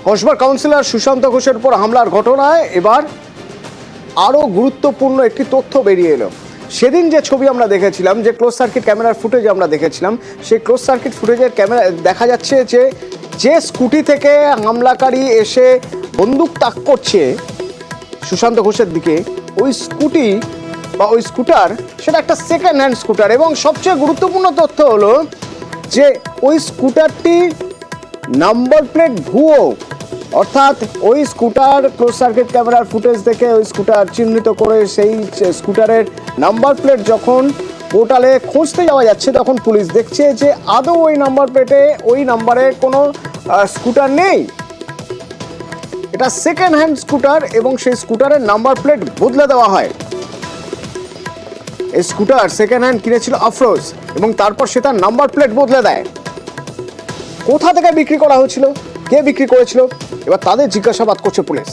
কসবার councillor Sushant ঘোষের উপর হামলার ঘটনায় এবার আরও গুরুত্বপূর্ণ একটি তথ্য বেরিয়ে এলো। সেদিন যে ছবি আমরা দেখেছিলাম, যে ক্লোজ সার্কিট ক্যামেরার ফুটেজ আমরা দেখেছিলাম, সেই ক্লোজ সার্কিট ফুটেজের ক্যামেরা দেখা যাচ্ছে যে স্কুটি থেকে হামলাকারী এসে বন্দুক তাক করছে সুশান্ত ঘোষের দিকে, ওই স্কুটি বা ওই স্কুটার সেটা একটা সেকেন্ড হ্যান্ড স্কুটার। এবং সবচেয়ে গুরুত্বপূর্ণ তথ্য হলো যে ওই স্কুটারটি নাম্বার প্লেট ভুয়ো, অর্থাৎ ওই স্কুটার ক্লোজ সার্কিট ক্যামেরার ফুটেজ থেকে ওই স্কুটার চিহ্নিত করে সেই স্কুটারের নাম্বার প্লেট যখন পোর্টালে খুঁজতে যাওয়া যাচ্ছে, তখন পুলিশ দেখছে যে আদৌ ওই নাম্বার প্লেটে ওই নাম্বারের কোনো স্কুটার নেই। এটা সেকেন্ড হ্যান্ড স্কুটার এবং সেই স্কুটারের নাম্বার প্লেট বদলে দেওয়া হয়। এই স্কুটার সেকেন্ড হ্যান্ড কিনেছিল আফরোজ এবং তারপর সে তার নাম্বার প্লেট বদলে দেয়। কোথা থেকে বিক্রি করা হয়েছিল, কে বিক্রি করেছিল, এবার তাদের জিজ্ঞাসাবাদ করছে পুলিশ।